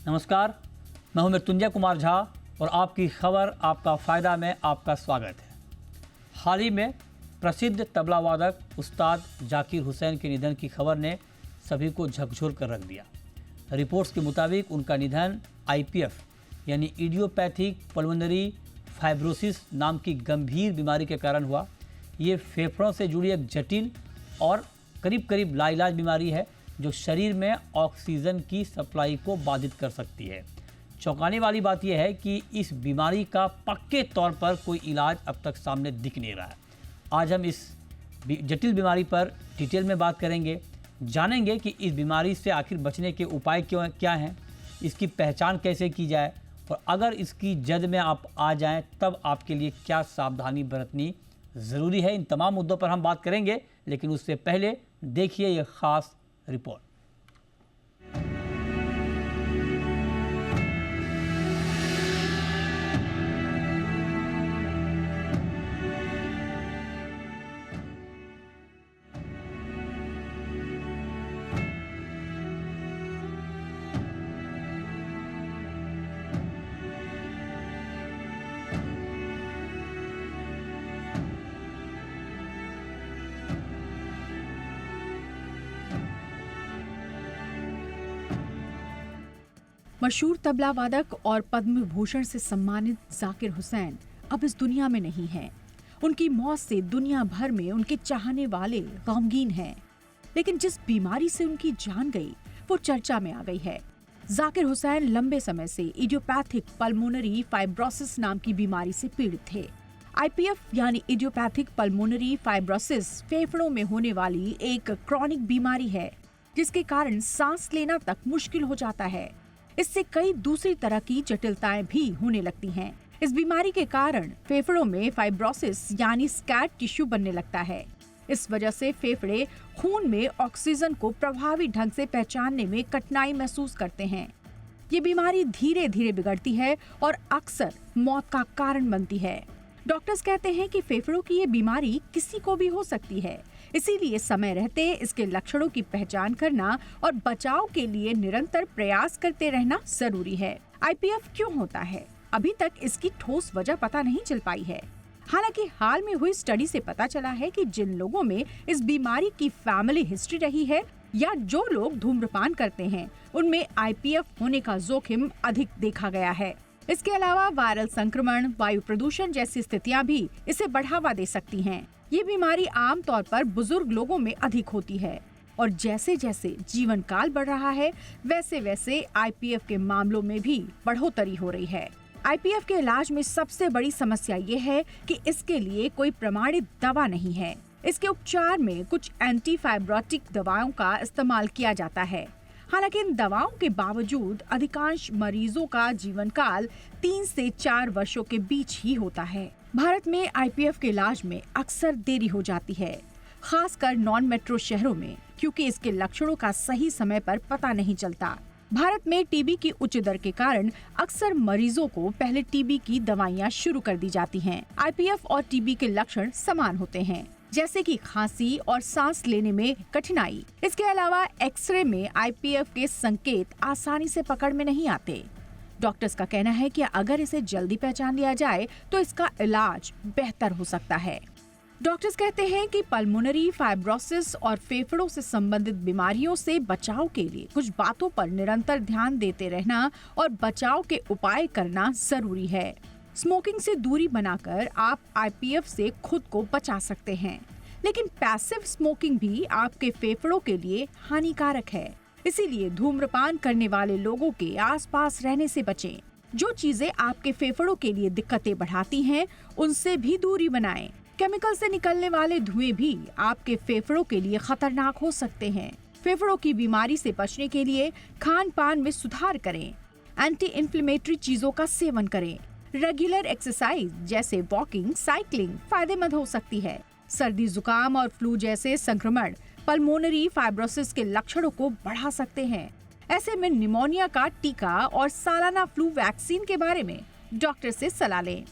नमस्कार, मैं हूं मृत्युंजय कुमार झा और आपकी खबर आपका फ़ायदा में आपका स्वागत है। हाल ही में प्रसिद्ध तबला वादक उस्ताद जाकिर हुसैन के निधन की खबर ने सभी को झकझोर कर रख दिया। रिपोर्ट्स के मुताबिक उनका निधन IPF यानी इडियोपैथिक पल्मोनरी फाइब्रोसिस नाम की गंभीर बीमारी के कारण हुआ। ये फेफड़ों से जुड़ी एक जटिल और करीब लाइलाज बीमारी है जो शरीर में ऑक्सीजन की सप्लाई को बाधित कर सकती है। चौंकाने वाली बात यह है कि इस बीमारी का पक्के तौर पर कोई इलाज अब तक सामने दिख नहीं रहा है। आज हम इस जटिल बीमारी पर डिटेल में बात करेंगे, जानेंगे कि इस बीमारी से आखिर बचने के उपाय क्या हैं, इसकी पहचान कैसे की जाए और अगर इसकी जद में आप आ जाएं तब आपके लिए क्या सावधानी बरतनी ज़रूरी है। इन तमाम मुद्दों पर हम बात करेंगे, लेकिन उससे पहले देखिए ये ख़ास रिपोर्ट। मशहूर तबला वादक और पद्म भूषण से सम्मानित जाकिर हुसैन अब इस दुनिया में नहीं हैं। उनकी मौत से दुनिया भर में उनके चाहने वाले गमगीन हैं, लेकिन जिस बीमारी से उनकी जान गई वो चर्चा में आ गई है। जाकिर हुसैन लंबे समय से इडियोपैथिक पल्मोनरी फाइब्रोसिस नाम की बीमारी से पीड़ित थे। IPF यानी इडियोपैथिक पल्मोनरी फाइब्रोसिस फेफड़ों में होने वाली एक क्रॉनिक बीमारी है जिसके कारण सांस लेना तक मुश्किल हो जाता है। इससे कई दूसरी तरह की जटिलताएं भी होने लगती हैं। इस बीमारी के कारण फेफड़ों में फाइब्रोसिस यानी स्कैर टिश्यू बनने लगता है। इस वजह से फेफड़े खून में ऑक्सीजन को प्रभावी ढंग से पहचानने में कठिनाई महसूस करते हैं। ये बीमारी धीरे धीरे बिगड़ती है और अक्सर मौत का कारण बनती है। डॉक्टर्स कहते हैं कि फेफड़ों की ये बीमारी किसी को भी हो सकती है, इसीलिए समय रहते इसके लक्षणों की पहचान करना और बचाव के लिए निरंतर प्रयास करते रहना जरूरी है। IPF क्यों होता है, अभी तक इसकी ठोस वजह पता नहीं चल पाई है। हालांकि हाल में हुई स्टडी से पता चला है कि जिन लोगों में इस बीमारी की फैमिली हिस्ट्री रही है या जो लोग धूम्रपान करते हैं उनमें IPF होने का जोखिम अधिक देखा गया है। इसके अलावा वायरल संक्रमण, वायु प्रदूषण जैसी स्थितियां भी इसे बढ़ावा दे सकती हैं। ये बीमारी आमतौर पर बुजुर्ग लोगों में अधिक होती है और जैसे जैसे जीवन काल बढ़ रहा है वैसे वैसे IPF के मामलों में भी बढ़ोतरी हो रही है। IPF के इलाज में सबसे बड़ी समस्या ये है कि इसके लिए कोई प्रमाणित दवा नहीं है। इसके उपचार में कुछ एंटीफाइब्रोटिक दवाओं का इस्तेमाल किया जाता है। हालांकि इन दवाओं के बावजूद अधिकांश मरीजों का जीवन काल 3 से 4 वर्षों के बीच ही होता है। भारत में IPF के इलाज में अक्सर देरी हो जाती है, खासकर नॉन मेट्रो शहरों में, क्योंकि इसके लक्षणों का सही समय पर पता नहीं चलता। भारत में टीबी की उच्च दर के कारण अक्सर मरीजों को पहले टीबी की दवाइयां शुरू कर दी जाती हैं। IPF और टीबी के लक्षण समान होते हैं, जैसे कि खांसी और सांस लेने में कठिनाई। इसके अलावा एक्सरे में IPF के संकेत आसानी से पकड़ में नहीं आते। डॉक्टर्स का कहना है कि अगर इसे जल्दी पहचान लिया जाए तो इसका इलाज बेहतर हो सकता है। डॉक्टर्स कहते हैं कि पल्मोनरी फाइब्रोसिस और फेफड़ों से संबंधित बीमारियों से बचाव के लिए कुछ बातों पर निरंतर ध्यान देते रहना और बचाव के उपाय करना जरूरी है। स्मोकिंग से दूरी बनाकर आप IPF से खुद को बचा सकते हैं, लेकिन पैसिव स्मोकिंग भी आपके फेफड़ों के लिए हानिकारक है। इसीलिए धूम्रपान करने वाले लोगों के आसपास रहने से बचें। जो चीजें आपके फेफड़ों के लिए दिक्कतें बढ़ाती हैं, उनसे भी दूरी बनाएं। केमिकल से निकलने वाले धुएं भी आपके फेफड़ों के लिए खतरनाक हो सकते हैं। फेफड़ों की बीमारी से बचने के लिए खान पान में सुधार करें, एंटी इन्फ्लेमेटरी चीजों का सेवन करें। रेगुलर एक्सरसाइज जैसे वॉकिंग, साइकिलिंग फायदेमंद हो सकती है। सर्दी, जुकाम और फ्लू जैसे संक्रमण पल्मोनरी फाइब्रोसिस के लक्षणों को बढ़ा सकते हैं। ऐसे में निमोनिया का टीका और सालाना फ्लू वैक्सीन के बारे में डॉक्टर से सलाह लें।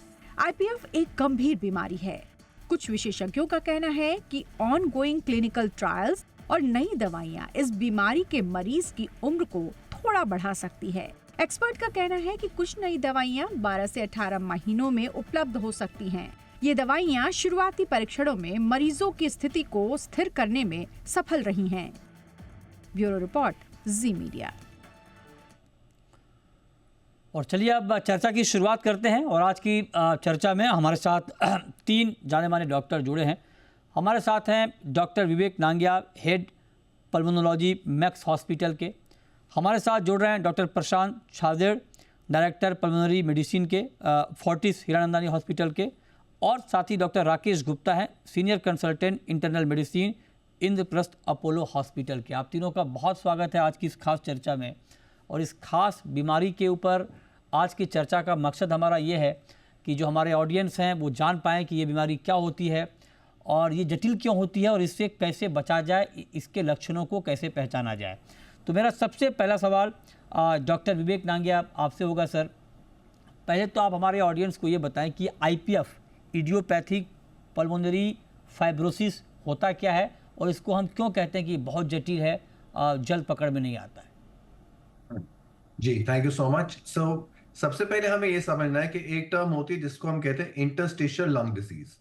IPF एक गंभीर बीमारी है। कुछ विशेषज्ञों का कहना है कि ऑनगोइंग क्लिनिकल ट्रायल्स और नई दवाइयां इस बीमारी के मरीज की उम्र को थोड़ा बढ़ा सकती है। एक्सपर्ट का कहना है कि कुछ नई दवाइयां 12 से 18 महीनों में उपलब्ध हो सकती हैं। ये दवाइयां शुरुआती परीक्षणों में मरीजों की स्थिति को स्थिर करने में सफल रही हैं। ब्यूरो रिपोर्ट, जी मीडिया। और चलिए अब चर्चा की शुरुआत करते हैं। और आज की चर्चा में हमारे साथ 3 जाने माने डॉक्टर जुड़े हैं। हमारे साथ हैं doctor Vivek Nangia, head pulmonology Max hospital के। हमारे साथ जुड़ रहे हैं doctor Prashant Chhajed, director pulmonary medicine के फोर्टिस हीरानंदानी हॉस्पिटल के। और साथ ही डॉक्टर राकेश गुप्ता हैं, senior consultant internal medicine Indraprastha Apollo hospital के। आप तीनों का बहुत स्वागत है आज की इस खास चर्चा में। और इस खास बीमारी के ऊपर आज की चर्चा का मकसद हमारा ये है कि जो हमारे ऑडियंस हैं वो जान पाएँ कि ये बीमारी क्या होती है और ये जटिल क्यों होती है और इससे कैसे बचा जाए, इसके लक्षणों को कैसे पहचाना जाए। तो मेरा सबसे पहला सवाल डॉक्टर विवेक नांगिया आपसे होगा। सर, पहले तो आप हमारे ऑडियंस को ये बताएं कि आईपीएफ, इडियोपैथिक पल्मोनरी फाइब्रोसिस, होता क्या है और इसको हम क्यों कहते हैं कि बहुत जटिल है, जल्द पकड़ में नहीं आता है। जी, थैंक यू सो मच। सबसे पहले हमें ये समझना है कि एक टर्म होती है जिसको हम कहते हैं interstitial lung disease.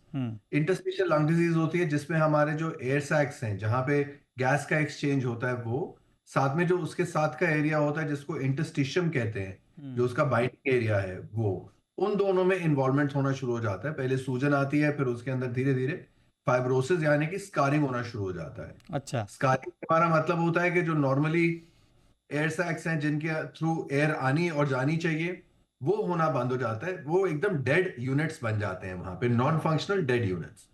Interstitial lung disease होती है जिसमें हमारे जो एयर सैक्स हैं, जहां पे गैस का एक्सचेंज होता है, वो साथ में जो उसके साथ का एरिया होता है जिसको इंटरस्टिशियम कहते हैं, जो उसका बाइंडिंग एरिया है, वो उन दोनों में इन्वॉल्वमेंट होना शुरू हो जाता है। पहले सूजन आती है, फिर उसके अंदर धीरे धीरे फाइब्रोसिस यानी कि स्कारिंग होना शुरू हो जाता है। अच्छा, स्कारिंग हमारा मतलब होता है कि जो नॉर्मली एयर सैक्स हैं जिनके थ्रू एयर आनी और जानी चाहिए, वो होना बंद हो जाता है। वो एकदम डेड यूनिट्स बन जाते हैं वहां पे, नॉन फंक्शनल डेड यूनिट्स।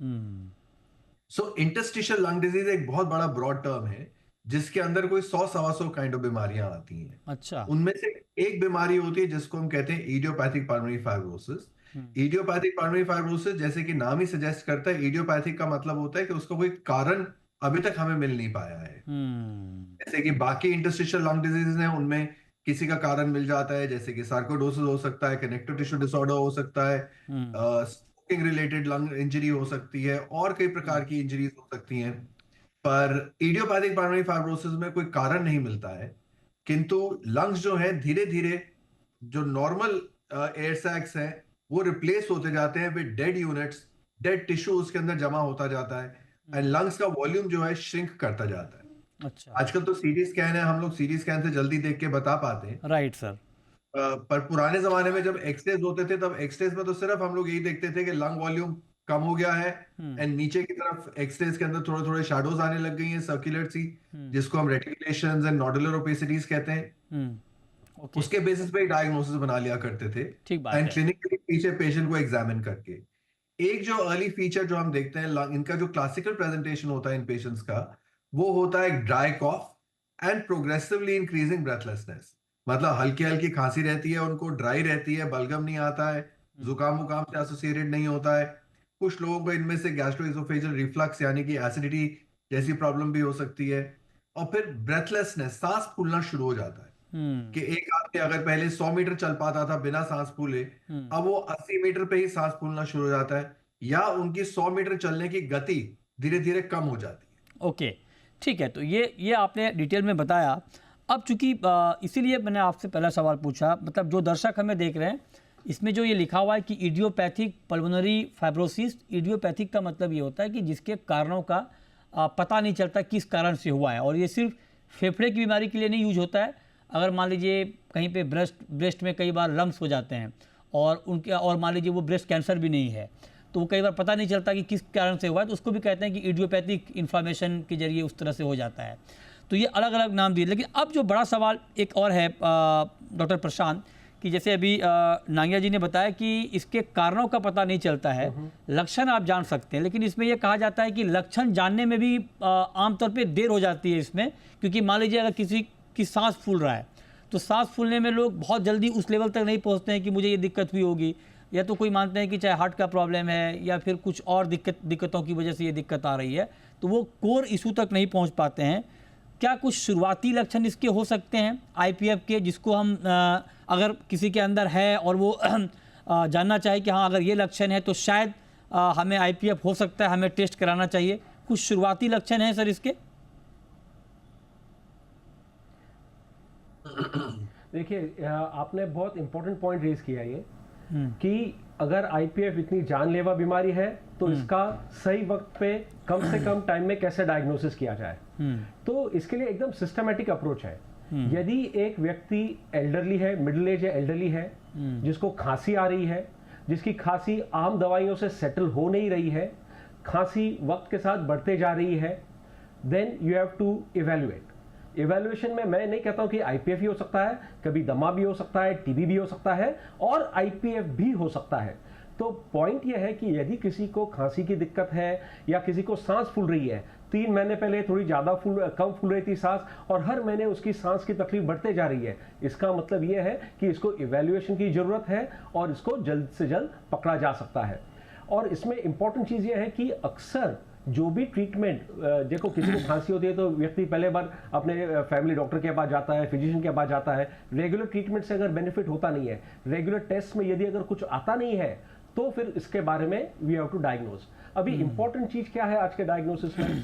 सो इंटरस्टिशियल लंग डिजीज एक बहुत बड़ा ब्रॉड टर्म है जिसके अंदर कोई 100-125 काइंड ऑफ बीमारियां आती हैं। अच्छा, उनमें से एक बीमारी होती है जिसको हम कहते हैं idiopathic pulmonary fibrosis. Idiopathic pulmonary fibrosis, जैसे कि नाम ही सजेस्ट करता है, इडियोपैथिक का मतलब होता है कि उसका कोई कारण अभी तक हमें मिल नहीं पाया है। जैसे कि बाकी इंटरस्टिशियल लंग डिजीज हैं, उनमें किसी का कारण मिल जाता है, जैसे कि सार्कोइडोसिस हो सकता है, कनेक्टिव टिश्यू डिसऑर्डर हो सकता है, स्मोकिंग रिलेटेड लंग इंजरी हो सकती है, और कई प्रकार की इंजरीज हो सकती हैं। पर इडियोपैथिक पल्मोनरी फाइब्रोसिस में कोई कारण नहीं मिलता है, किंतु लंग्स जो है धीरे धीरे जो नॉर्मल एयर सैक्स हैं वो रिप्लेस होते जाते हैं with dead units, dead tissue उसके अंदर जमा होता जाता है, एंड लंग्स का वॉल्यूम जो है श्रिंक करता जाता है। अच्छा, आजकल तो सीटी स्कैन है, हम लोग सीटी स्कैन से जल्दी देख के बता पाते हैं। Right sir. पर पुराने जमाने में जब एक्सरेज होते थे, तब एक्सरेज में तो सिर्फ हम लोग यही देखते थे कि लंग वॉल्यूम कम हो गया है, एंड नीचे की तरफ एक्सरेज के अंदर थोड़े थोड़े शैडोज आने लग गई हैं, सर्कुलर सी, जिसको हम रेटिकुलेशंस एंड नोडुलर ओपेसिटीज कहते हैं। उसके बेसिस पे डायग्नोसिस बना लिया करते थे, ठीक बात एंड है। क्लिनिकली पीछे पेशेंट को एग्जामिन करके। एक जो अर्ली फीचर जो हम देखते हैं, इनका जो क्लासिकल प्रेजेंटेशन होता है इन पेशेंट्स का, वो होता है dry cough and progressively increasing breathlessness. मतलब हल्की हल्की खांसी रहती है, उनको ड्राई रहती है, बलगम नहीं आता है, जुकाम वुकाम से एसोसिएटेड नहीं होता है। कुछ लोगों को इनमें से गैस्ट्रोइसोफेजियल रिफ्लक्स यानी कि एसिडिटी जैसी प्रॉब्लम भी हो सकती है। और फिर ब्रेथलेसनेस, सांस फूलना शुरू हो जाता है कि एक आदमी अगर पहले 100 मीटर चल पाता था बिना सांस फूले, अब वो 80 मीटर पे ही सांस फूलना शुरू हो जाता है, या उनकी 100 मीटर चलने की गति धीरे धीरे कम हो जाती है। ओके, ठीक है। तो ये आपने डिटेल में बताया। अब चूंकि इसीलिए मैंने आपसे पहला सवाल पूछा, मतलब जो दर्शक हमें देख रहे हैं, इसमें जो ये लिखा हुआ है कि इडियोपैथिक पल्मोनरी फाइब्रोसिस, इडियोपैथिक का मतलब ये होता है कि जिसके कारणों का पता नहीं चलता किस कारण से हुआ है। और ये सिर्फ फेफड़े की बीमारी के लिए नहीं यूज होता है। अगर मान लीजिए कहीं पे ब्रेस्ट में कई बार लम्स हो जाते हैं और मान लीजिए वो ब्रेस्ट कैंसर भी नहीं है, तो वो कई बार पता नहीं चलता कि किस कारण से हुआ है, तो उसको भी कहते हैं कि इडियोपैथिक इन्फ्लामेशन के जरिए उस तरह से हो जाता है। तो ये अलग अलग नाम दिए। लेकिन अब जो बड़ा सवाल एक और है डॉक्टर प्रशांत, कि जैसे अभी नांगिया जी ने बताया कि इसके कारणों का पता नहीं चलता है, लक्षण आप जान सकते हैं, लेकिन इसमें यह कहा जाता है कि लक्षण जानने में भी आमतौर पे देर हो जाती है इसमें। क्योंकि मान लीजिए अगर किसी की सांस फूल रहा है, तो सांस फूलने में लोग बहुत जल्दी उस लेवल तक नहीं पहुंचते हैं कि मुझे ये दिक्कत हुई होगी, या तो कोई मानते हैं कि चाहे हार्ट का प्रॉब्लम है या फिर कुछ और दिक्कतों की वजह से ये दिक्कत आ रही है, तो वो कोर इशू तक नहीं पहुंच पाते हैं। क्या कुछ शुरुआती लक्षण इसके हो सकते हैं आईपीएफ के, जिसको हम अगर किसी के अंदर है और वो जानना चाहे कि हाँ अगर ये लक्षण है तो शायद हमें आईपीएफ हो सकता है, हमें टेस्ट कराना चाहिए, कुछ शुरुआती लक्षण हैं सर इसके? देखिए आपने बहुत इंपॉर्टेंट पॉइंट रेज किया ये कि अगर आईपीएफ इतनी जानलेवा बीमारी है तो इसका सही वक्त पे कम से कम टाइम में कैसे डायग्नोसिस किया जाए, तो इसके लिए एकदम सिस्टमेटिक अप्रोच है। यदि एक व्यक्ति एल्डरली है, मिडिल एज या एल्डरली है, जिसको खांसी आ रही है, जिसकी खांसी आम दवाइयों से सेटल हो नहीं रही है, खांसी वक्त के साथ बढ़ते जा रही है, then you have to evaluate. Evaluation में मैं नहीं कहता हूं कि आईपीएफ ही हो सकता है, कभी दमा भी हो सकता है, टीबी भी हो सकता है और आईपीएफ भी हो सकता है। तो पॉइंट यह है कि यदि किसी को खांसी की दिक्कत है या किसी को सांस फूल रही है, 3 महीने पहले थोड़ी ज्यादा कम फूल रही थी सांस और हर महीने उसकी सांस की तकलीफ बढ़ते जा रही है, इसका मतलब यह है कि इसको इवेल्युएशन की जरूरत है और इसको जल्द से जल्द पकड़ा जा सकता है। और इसमें इंपॉर्टेंट चीज यह है कि अक्सर जो भी ट्रीटमेंट, देखो किसी को खांसी होती है तो व्यक्ति पहले बार अपने फैमिली डॉक्टर के पास जाता है, फिजिशियन के पास जाता है। रेगुलर ट्रीटमेंट से अगर बेनिफिट होता नहीं है, रेगुलर टेस्ट में यदि अगर कुछ आता नहीं है, तो फिर इसके बारे में वी हैव टू डायग्नोज। अभी इंपॉर्टेंट चीज क्या है आज के डायग्नोसिस में,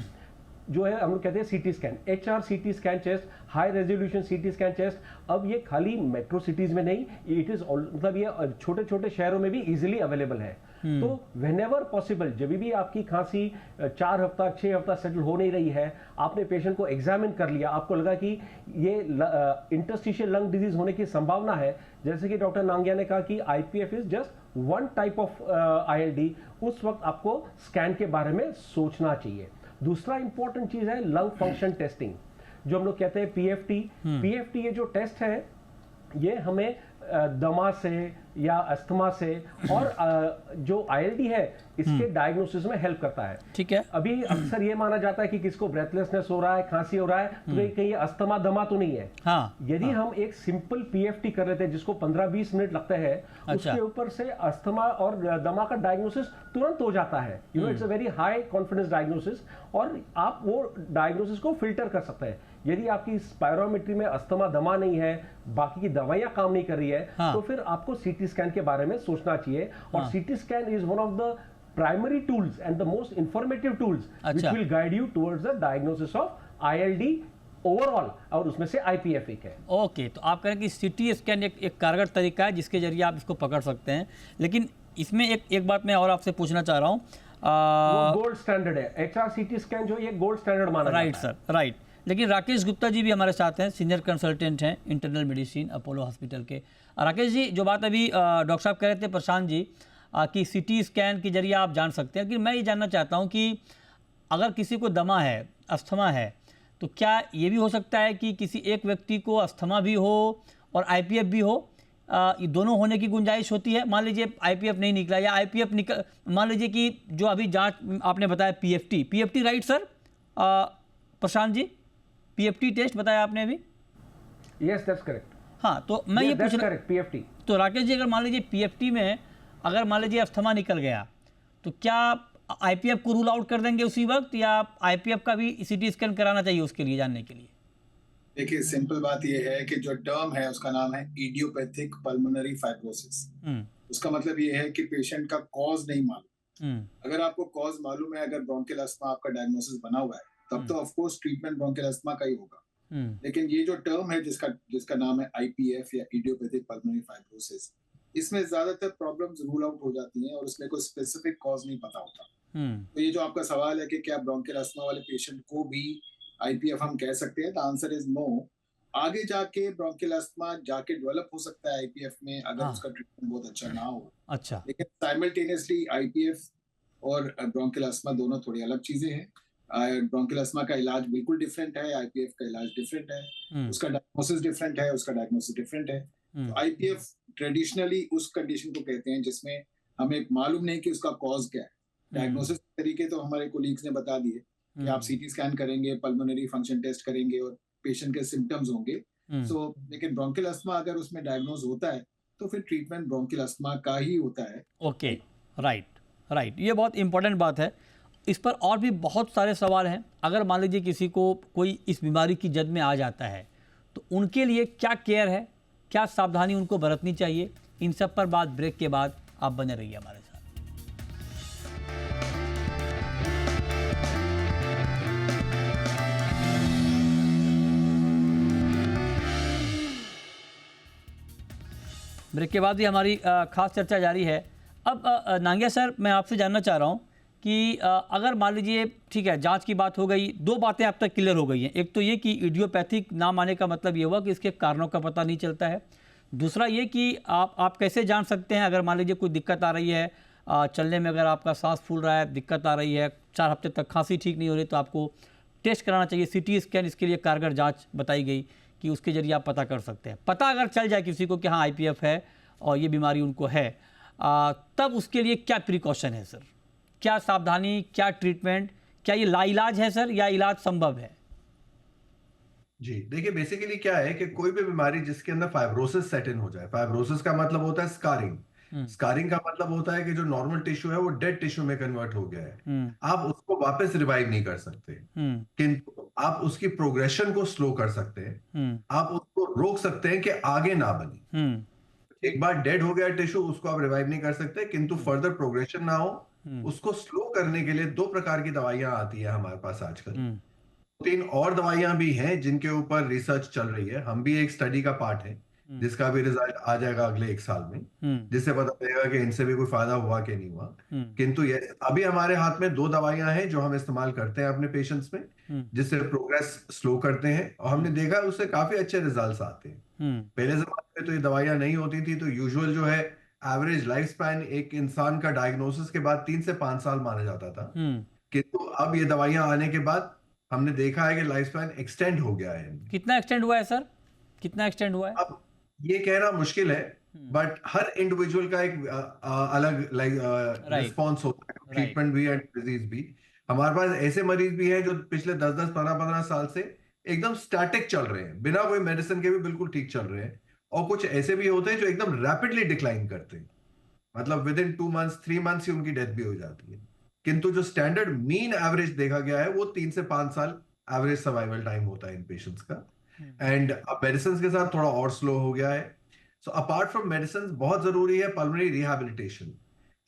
जो है हम लोग कहते हैं CT scan, HR CT scan chest, high resolution CT scan chest. अब ये खाली मेट्रो सिटीज में नहीं, इट इज मतलब ये छोटे छोटे शहरों में भी इजीली अवेलेबल है। तो व्हेनेवर पॉसिबल, जब भी आपकी खांसी 4 हफ्ता 6 हफ्ता सेटल हो नहीं रही है, आपने पेशेंट को एग्जामिन कर लिया, आपको लगा कि ये इंटरस्टिशियल लंग डिजीज होने की संभावना है, जैसे कि डॉक्टर नांगिया ने कहा कि IPF is just one type of ILD, उस वक्त आपको स्कैन के बारे में सोचना चाहिए। दूसरा इंपॉर्टेंट चीज है लंग फंक्शन टेस्टिंग, जो हम लोग कहते हैं PFT। ये जो टेस्ट है ये हमें दमा से या अस्थमा से और जो ILD है इसके डायग्नोसिस में हेल्प करता है। ठीक है। अभी अक्सर ये माना जाता है कि किसको ब्रेथलेसनेस हो रहा है, खांसी हो रहा है, तो कहीं अस्थमा दमा तो नहीं है। हाँ, यदि हम एक सिंपल PFT कर लेते हैं जिसको 15-20 मिनट लगते हैं, उसके ऊपर से अस्थमा और दमा का डायग्नोसिस तुरंत हो जाता है। It's a very high confidence diagnosis और आप वो डायग्नोसिस को फिल्टर कर सकते हैं। यदि आपकी स्पायरोमेट्री में अस्थमा दमा नहीं है, बाकी की दवाइयां काम नहीं कर रही है, तो फिर आपको सीटी स्कैन के बारे में सोचना चाहिए। और CT scan is one of the primary tools and the most informative tools which will guide you towards the diagnosis of ILD overall, और उसमें से IPF एक है। ओके, तो आप कह रहे हैं कि सीटी स्कैन एक कारगर तरीका है जिसके जरिए आप इसको पकड़ सकते हैं। लेकिन इसमें एक बात मैं और आपसे पूछना चाह रहा हूँ, गोल्ड स्टैंडर्ड है HR CT स्कैन, जो ये गोल्ड स्टैंडर्ड माना जाता है। Right sir, right. लेकिन राकेश गुप्ता जी भी हमारे साथ हैं, सीनियर कंसल्टेंट हैं इंटरनल मेडिसिन अपोलो हॉस्पिटल के। राकेश जी, जो बात अभी डॉक्टर साहब कह रहे थे प्रशांत जी कि सीटी स्कैन के जरिए आप जान सकते हैं, लेकिन मैं ये जानना चाहता हूँ कि अगर किसी को दमा है, अस्थमा है, तो क्या ये भी हो सकता है कि किसी एक व्यक्ति को अस्थमा भी हो और IPF भी हो? ये दोनों होने की गुंजाइश होती है? मान लीजिए IPF नहीं निकला या IPF निकल, मान लीजिए कि जो अभी जांच आपने बताया PFT right sir Prashant ji, PFT test बताया आपने अभी? Yes, that's correct. हाँ, तो मैं ये पूछ रहा, PFT। तो राकेश जी, अगर मान लीजिए PFT में अगर मान लीजिए अस्थमा निकल गया, तो क्या IPF को रूल आउट कर देंगे उसी वक्त, या IPF का भी CT स्कैन कराना चाहिए उसके लिए जानने के लिए? देखिए, सिंपल बात यह है कि जो टर्म है उसका नाम है इडियोपैथिक पल्मोनरी फाइब्रोसिस। उसका मतलब ये है कि पेशेंट का कॉज नहीं मालूम। अगर आपको कॉज मालूम है, अगर ब्रोंकियल अस्थमा आपका डायग्नोसिस बना हुआ है, तब तो of course treatment bronchial asthma का ही होगा। लेकिन ये जो टर्म है जिसका नाम है IPF या इडियोपैथिक पल्मोनरी फाइब्रोसिस, इसमें ज्यादातर प्रॉब्लम्स रूल आउट हो जाती हैं और उसमें कोई स्पेसिफिक कॉज नहीं पता होता। तो ये जो आपका सवाल है कि क्या ब्रोंकियल अस्थमा वाले पेशेंट को भी IPF हम कह सकते हैं, तो आंसर इज नो। आगे जाके ब्रोंकियल अस्थमा जाके डेवलप हो सकता है IPF में, अगर उसका ट्रीटमेंट बहुत अच्छा ना हो। अच्छा। लेकिन साइमल्टेनियसली IPF और ब्रोंकियल अस्थमा दोनों थोड़ी अलग चीजें हैं। ब्रोंकियल अस्थमा का इलाज बिल्कुल डिफरेंट है, IPF का इलाज डिफरेंट है, उसका डायग्नोसिस डिफरेंट है, उसका डायग्नोसिस डिफरेंट है। तो IPF ट्रेडिशनली उस कंडीशन को कहते हैं जिसमें हमें मालूम नहीं कि उसका कॉज क्या है। डायग्नोसिस तरीके तो हमारे कोलीग्स ने बता दिए कि आप CT स्कैन करेंगे, पल्मोनरी फंक्शन टेस्ट करेंगे और पेशेंट के सिम्टम्स होंगे। लेकिन ब्रोंकियल अस्थमा अगर उसमें डायग्नोज होता है तो फिर ट्रीटमेंट ब्रोंकियल अस्थमा का ही होता है। ओके, राइट, ये बहुत इंपॉर्टेंट बात है। इस पर और भी बहुत सारे सवाल हैं। अगर मान लीजिए किसी को कोई इस बीमारी की जद में आ जाता है, तो उनके लिए क्या केयर है, क्या सावधानी उनको बरतनी चाहिए? इन सब पर बात ब्रेक के बाद। आप बने रहिए हमारे साथ। ब्रेक के बाद भी हमारी खास चर्चा जारी है। अब नांगिया सर, मैं आपसे जानना चाह रहा हूँ कि अगर मान लीजिए, ठीक है, जांच की बात हो गई, दो बातें अब तक क्लियर हो गई हैं। एक तो ये कि इडियोपैथिक नाम आने का मतलब ये हुआ कि इसके कारणों का पता नहीं चलता है। दूसरा ये कि आप कैसे जान सकते हैं, अगर मान लीजिए कोई दिक्कत आ रही है, चलने में अगर आपका सांस फूल रहा है, दिक्कत आ रही है, 4 हफ्ते तक खांसी ठीक नहीं हो रही, तो आपको टेस्ट कराना चाहिए। CT स्कैन इसके लिए कारगर जाँच बताई गई कि उसके जरिए आप पता कर सकते हैं। पता अगर चल जाए किसी को कि हाँ IPF है और ये बीमारी उनको है, तब उसके लिए क्या प्रिकॉशन है सर? क्या सावधानी, क्या ट्रीटमेंट, क्या ये लाइलाज है सर या इलाज संभव है? जी देखिए, बेसिकली क्या है कि कोई भी बीमारी जिसके अंदर फाइब्रोसिस सेट इन हो जाए, फाइब्रोसिस का मतलब होता है स्कारिंग, स्कारिंग का मतलब होता है कि जो नॉर्मल टिश्यू है वो डेड टिश्यू में कन्वर्ट हो गया है। आप उसको वापस रिवाइव नहीं कर सकते, किंतु आप उसकी प्रोग्रेशन को स्लो कर सकते हैं। आप उसको रोक सकते हैं कि आगे ना बने। एक बार डेड हो गया टिश्यू, उसको आप रिवाइव नहीं कर सकते, किंतु फर्दर प्रोग्रेशन ना हो, उसको स्लो करने के लिए 2 प्रकार की दवाइयां आती है हमारे पास आजकल। 3 और दवाइयां भी हैं जिनके ऊपर रिसर्च चल रही है। हम भी एक स्टडी का पार्ट है जिसका भी रिजल्ट आ जाएगा अगले 1 साल में, जिससे पता चलेगा कि इनसे भी कोई फायदा हुआ कि नहीं हुआ। किंतु ये अभी हमारे हाथ में 2 दवाइयां हैं जो हम इस्तेमाल करते हैं अपने पेशेंट्स में, जिससे प्रोग्रेस स्लो करते हैं, और हमने देखा उससे काफी अच्छे रिजल्ट्स आते हैं। पहले जमाने में तो ये दवाइयां नहीं होती थी, तो यूजुअल जो है एवरेज लाइफ स्पैन एक इंसान का डायग्नोसिस के बाद 3 से 5 साल माना जाता था। किंतु अब ये दवाइयां आने के बाद हमने देखा है कि लाइफ स्पैन एक्सटेंड हो गया है। कितना एक्सटेंड हुआ है सर? कितना एक्सटेंड हुआ है? अब ये कहना मुश्किल है, बट हर इंडिविजुअल का एक अलग रिस्पॉन्स होता है, ट्रीटमेंट भी एंड डिजीज भी। हमारे पास ऐसे मरीज भी हैं जो पिछले 10-10, 15-15 साल से एकदम स्टैटिक चल रहे हैं, बिना कोई मेडिसिन के भी बिल्कुल ठीक चल रहे हैं, और कुछ ऐसे भी होते हैं जो एकदम रैपिडली डिक्लाइन करते हैं, मतलब विद इन 2 मंथ्स 3 मंथ्स ही उनकी डेथ भी हो जाती है। किंतु जो स्टैंडर्ड मीन एवरेज देखा गया है वो 3 से 5 साल एवरेज सर्वाइवल टाइम होता है इन पेशेंट्स का। एंड अब मेडिसिन के साथ थोड़ा और स्लो हो गया है। सो अपार्ट फ्रॉम मेडिसिन बहुत जरूरी है पल्मोनरी रिहैबिलिटेशन।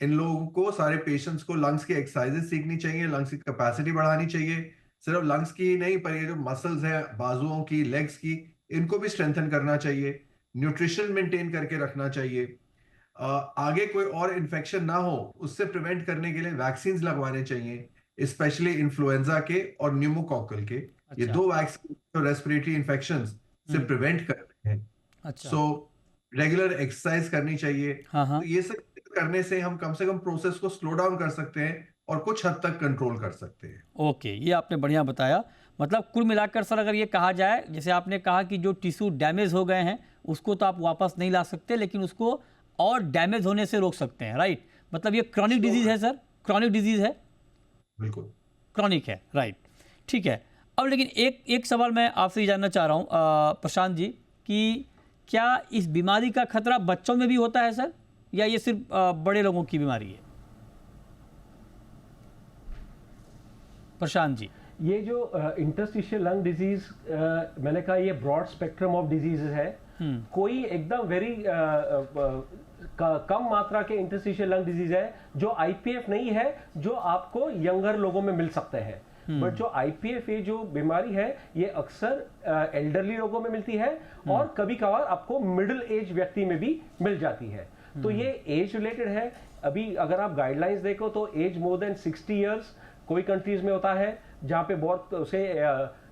इन लोगों को, सारे पेशेंट्स को लंग्स की एक्सरसाइजेस सीखनी चाहिए, लंग्स की कैपेसिटी बढ़ानी चाहिए। सिर्फ लंग्स की ही नहीं, पर ये जो मसल्स हैं बाजुओं की, लेग्स की, इनको भी स्ट्रेंथन करना चाहिए। न्यूट्रिशन मेंटेन करके रखना चाहिए। आगे कोई और इन्फेक्शन ना हो उससे प्रिवेंट करने के लिए वैक्सीन लगवाने चाहिए, स्पेशली इन्फ्लुएंजा के और न्यूमोकॉकल के। ये 2 वैक्सीन तो रेस्पिरेटरी इन्फेक्शंस से प्रिवेंट करते हैं। सो रेगुलर एक्सरसाइज करनी चाहिए। तो ये सब करने से हम कम से कम प्रोसेस को स्लो डाउन कर सकते हैं और कुछ हद तक कंट्रोल कर सकते हैं। ओके, ये आपने बढ़िया बताया। मतलब कुल मिलाकर सर अगर ये कहा जाए, जैसे आपने कहा कि जो टिश्यू डैमेज हो गए हैं उसको तो आप वापस नहीं ला सकते, लेकिन उसको और डैमेज होने से रोक सकते हैं, राइट? मतलब ये क्रॉनिक डिजीज है सर, क्रॉनिक डिजीज है, बिल्कुल क्रॉनिक है, राइट? ठीक है। अब लेकिन एक सवाल मैं आपसे ये जानना चाह रहा हूँ प्रशांत जी, कि क्या इस बीमारी का खतरा बच्चों में भी होता है सर, या ये सिर्फ बड़े लोगों की बीमारी है? प्रशांत जी, ये जो इंटरस्टिशियल लंग डिजीज, मैंने कहा ये ब्रॉड स्पेक्ट्रम ऑफ डिजीजेस है। कोई एकदम वेरी कम मात्रा के इंटरस्टिशियल लंग डिजीज है जो IPF नहीं है, जो आपको यंगर लोगों में मिल सकते हैं। बट जो IPF ये जो बीमारी है ये अक्सर एल्डरली लोगों में मिलती है, और कभी कभार आपको मिडिल एज व्यक्ति में भी मिल जाती है। तो ये एज रिलेटेड है। अभी अगर आप गाइडलाइंस देखो तो एज मोर देन 60 इयर्स कोई कंट्रीज में होता है, जहाँ पे बहुत उसे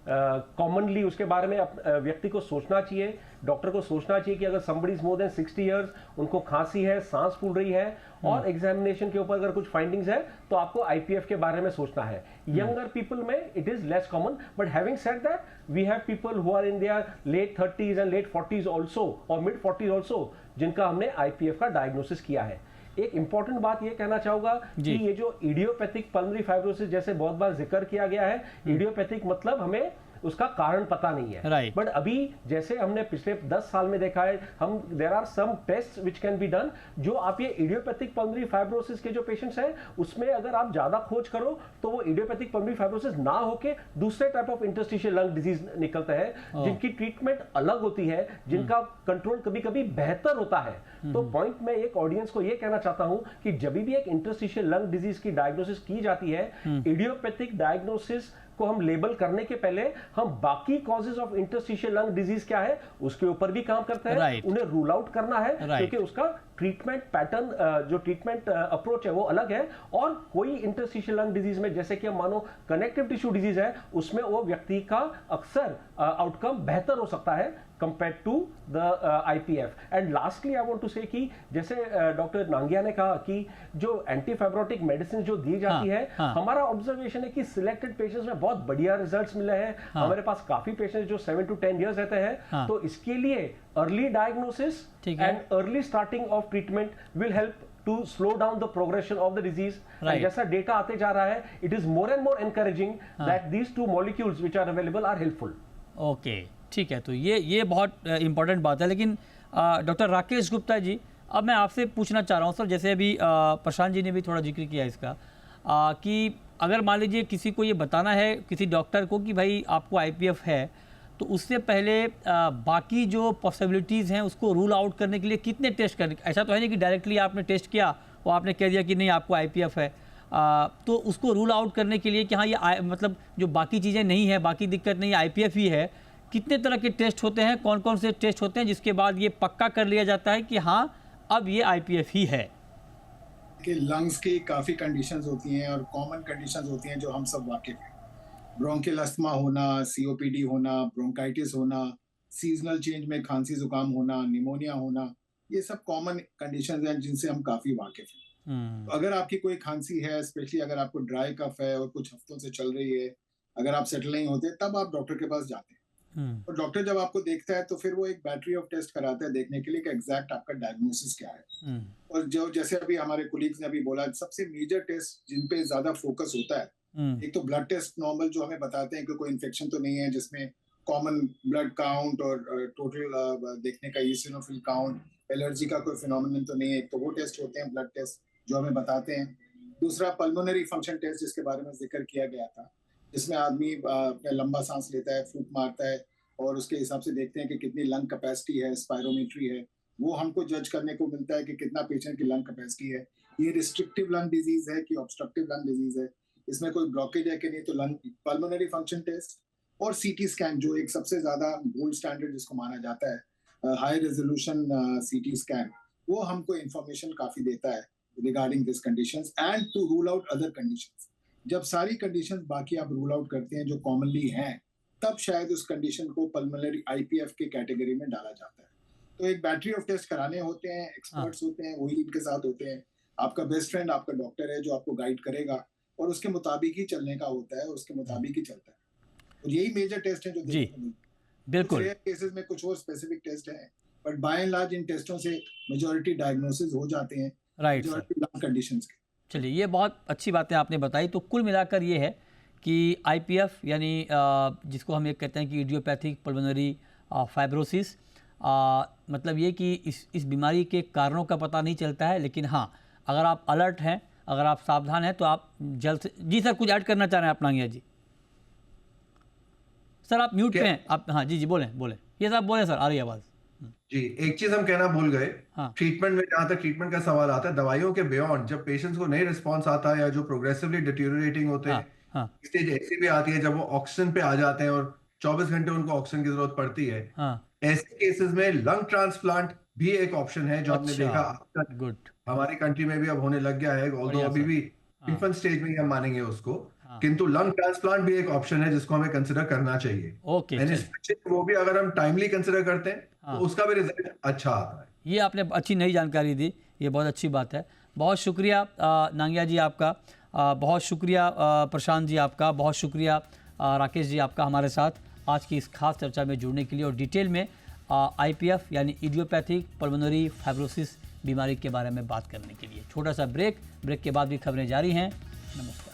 कॉमनली उसके बारे में व्यक्ति को सोचना चाहिए, डॉक्टर को सोचना चाहिए कि अगर somebody is more than 60 years, उनको खांसी है, सांस फूल रही है, और एग्जामिनेशन के ऊपर अगर कुछ फाइंडिंग्स है तो आपको IPF के बारे में सोचना है। यंगर पीपल में it is less common, but having said that we have people who are in their late 30s and late 40s also, और मिड 40s ऑल्सो, जिनका हमने IPF का डायग्नोसिस किया है। एक इंपॉर्टेंट बात ये कहना चाहूंगा कि ये जो इडियोपैथिक पल्मोनरी फाइब्रोसिस जैसे बहुत बार जिक्र किया गया है, इडियोपैथिक मतलब हमें उसका कारण पता नहीं है। बट अभी जैसे हमने पिछले 10 साल में देखा है, हम there are some test which can be done, जो आप ये इडियोपैथिक पल्मोनरी फाइब्रोसिस के जो पेशेंट्स हैं उसमें अगर आप ज्यादा खोज करो तो वो इडियोपैथिक पल्मोनरी फाइब्रोसिस ना होके दूसरे type of interstitial lung disease निकलते हैं, जिनकी ट्रीटमेंट अलग होती है, जिनका कंट्रोल कभी कभी बेहतर होता है। तो पॉइंट में एक ऑडियंस को ये कहना चाहता हूं कि जब भी एक इंटरस्टिशियल लंग डिजीज की डायग्नोसिस की जाती है, इडियोपैथिक डायग्नोसिस को हम लेबल करने के पहले हम बाकी causes of interstitial lung disease क्या है उसके ऊपर भी काम करते हैं। Right. उन्हें रूल आउट करना है Right. क्योंकि उसका ट्रीटमेंट पैटर्न, जो ट्रीटमेंट अप्रोच है वो अलग है। और कोई इंटरस्टिशियल लंग डिजीज में जैसे कि हम मानो कनेक्टिव टिश्यू डिजीज है, उसमें वो व्यक्ति का अक्सर आउटकम बेहतर हो सकता है compare to the IPF। And lastly I want to say कि जैसे डॉक्टर नांगिया ने कहा कि जो एंटीफाइब्रोटिक मेडिसिन जो दी जाती है, हमारा ऑब्जर्वेशन है कि सिलेक्टेड पेशेंट्स में बहुत बढ़िया रिजल्ट्स मिले हैं। हमारे पास काफी पेशेंट्स जो 7 to 10 years रहते हैं। तो इसके लिए early diagnosis and early starting of treatment will help to slow down the progression of the disease। Right. जैसा डेटा आते जा रहा है, it is more and more encouraging that these two molecules which are available are helpful। Okay, ठीक है। तो ये बहुत इम्पोर्टेंट बात है। लेकिन डॉक्टर राकेश गुप्ता जी, अब मैं आपसे पूछना चाह रहा हूँ सर, जैसे अभी प्रशांत जी ने भी थोड़ा जिक्र किया इसका, कि अगर मान लीजिए किसी को ये बताना है किसी डॉक्टर को कि भाई आपको IPF है, तो उससे पहले बाकी जो पॉसिबिलिटीज़ हैं उसको रूल आउट करने के लिए कितने टेस्ट करने, ऐसा तो है नहीं कि डायरेक्टली आपने टेस्ट किया और आपने कह दिया कि नहीं आपको IPF है। तो उसको रूल आउट करने के लिए कि हाँ ये मतलब जो बाकी चीज़ें नहीं है, बाकी दिक्कत नहीं है, IPF ही है, कितने तरह के टेस्ट होते हैं, कौन कौन से टेस्ट होते हैं जिसके बाद ये पक्का कर लिया जाता है कि हाँ अब ये IPF ही है? कि लंग्स की काफ़ी कंडीशंस होती हैं और कॉमन कंडीशंस होती हैं जो हम सब वाकिफ हैं। ब्रोंकियल अस्थमा होना, COPD होना, ब्रोंकाइटिस होना, सीजनल चेंज में खांसी जुकाम होना, निमोनिया होना, ये सब कॉमन कंडीशंस हैं जिनसे हम काफ़ी वाकिफ हैं। तो अगर आपकी कोई खांसी है, स्पेशली अगर आपको ड्राई कफ है और कुछ हफ्तों से चल रही है, अगर आप सेटल नहीं होते, तब आप डॉक्टर के पास जाते हैं। और डॉक्टर जब आपको देखता है तो फिर वो एक बैटरी ऑफ टेस्ट कराता है देखने के लिए कि एग्जैक्ट आपका डायग्नोसिस क्या है। और जो जैसे अभी हमारे कोलीग्स ने अभी बोला, सबसे मेजर टेस्ट जिन पे ज्यादा फोकस होता है, एक तो ब्लड टेस्ट नॉर्मल जो हमें बताते हैं कि कोई इन्फेक्शन तो नहीं है, जिसमें कॉमन ब्लड काउंट और टोटल देखने का ईसिनोफिल काउंट, एलर्जी का कोई फिनोमिनन तो नहीं है, एक तो वो टेस्ट होते हैं ब्लड टेस्ट जो हमें बताते हैं। दूसरा पल्मोनरी फंक्शन टेस्ट जिसके बारे में जिक्र किया गया था, जिसमें आदमी लंबा सांस लेता है, फूंक मारता है और उसके हिसाब से देखते हैं कि कितनी लंग कैपेसिटी है, स्पायरोमेट्री है, वो हमको जज करने को मिलता है कि कितना पेशेंट की लंग कैपेसिटी है, ये रिस्ट्रिक्टिव लंग डिजीज है कि ऑब्स्ट्रक्टिव लंग डिजीज है, इसमें कोई ब्लॉकेज है कि नहीं। तो लंग पल्मोनरी फंक्शन टेस्ट और CT स्कैन जो एक सबसे ज्यादा गोल्ड स्टैंडर्ड जिसको माना जाता है, हाई रेजोल्यूशन CT स्कैन, वो हमको इंफॉर्मेशन काफी देता है regarding this conditions and to rule out other conditions. जब सारी कंडीशंस बाकी आप रूल आउट करते हैं जो कॉमनली हैं, तब शायद उस कंडीशन को पल्मोनरी IPF के कैटेगरी में डाला जाता है। तो एक बैटरी ऑफ टेस्ट कराने होते हैं, एक्सपर्ट्स होते हैं, वही इनके साथ होते हैं। आपका बेस्ट फ्रेंड आपका डॉक्टर है जो आपको गाइड करेगा और उसके मुताबिक ही चलने का होता है, उसके मुताबिक ही चलता है। और यही मेजर टेस्ट है जो देखने को मिलते हैं। बिल्कुल, रेयर केसेस में कुछ और स्पेसिफिक टेस्ट हैं, बट बाय एंड लार्ज इन टेस्टों से मेजॉरिटी डायग्नोसिस हो जाते हैं, राइट मेजॉरिटी लंग कंडीशंस के। चलिए, ये बहुत अच्छी बातें आपने बताई। तो कुल मिलाकर ये है कि IPF यानी जिसको हम ये कहते हैं कि इडियोपैथिक पल्मोनरी फाइब्रोसिस, मतलब ये कि इस बीमारी के कारणों का पता नहीं चलता है, लेकिन हाँ अगर आप अलर्ट हैं, अगर आप सावधान हैं तो आप जल्द से जी। सर कुछ ऐड करना चाह रहे हैं आप नांगिया जी? सर आप म्यूट पे हैं आप। हाँ जी बोलें। ये साहब बोलें सर, आ रही आवाज़ जी। एक चीज हम कहना भूल गए, हाँ। ट्रीटमेंट में जहां तक ट्रीटमेंट का सवाल आता है, दवाइयों के बियॉन्ड जब पेशेंट्स को नहीं रिस्पॉन्स आता है या जो प्रोग्रेसिवली डिटेरियोरेटिंग होते हैं, स्टेज ऐसी भी आती है जब वो ऑक्सीजन पे आ जाते हैं और 24 घंटे उनको ऑक्सीजन की जरूरत पड़ती है, ऐसे केसेस में लंग ट्रांसप्लांट भी एक ऑप्शन है जो हमने देखा गुड हमारी कंट्री में भी अब होने लग गया है, ऑल्दो अभी भी इन्फेंट स्टेज में ही हम मानेंगे उसको, किंतु लंग ट्रांसप्लांट भी एक ऑप्शन है जिसको हमें कंसिडर करना चाहिए। ओके, वो भी अगर हम टाइमली कंसिडर करते हैं तो उसका भी रिजल्ट अच्छा आता है। ये आपने अच्छी नई जानकारी दी, ये बहुत अच्छी बात है। बहुत शुक्रिया नांगिया जी आपका, बहुत शुक्रिया प्रशांत जी आपका, बहुत शुक्रिया राकेश जी आपका हमारे साथ आज की इस खास चर्चा में जुड़ने के लिए और डिटेल में IPF यानी इडियोपैथिक पल्मोनरी फाइब्रोसिस बीमारी के बारे में बात करने के लिए। छोटा सा ब्रेक के बाद भी खबरें जारी हैं। नमस्कार।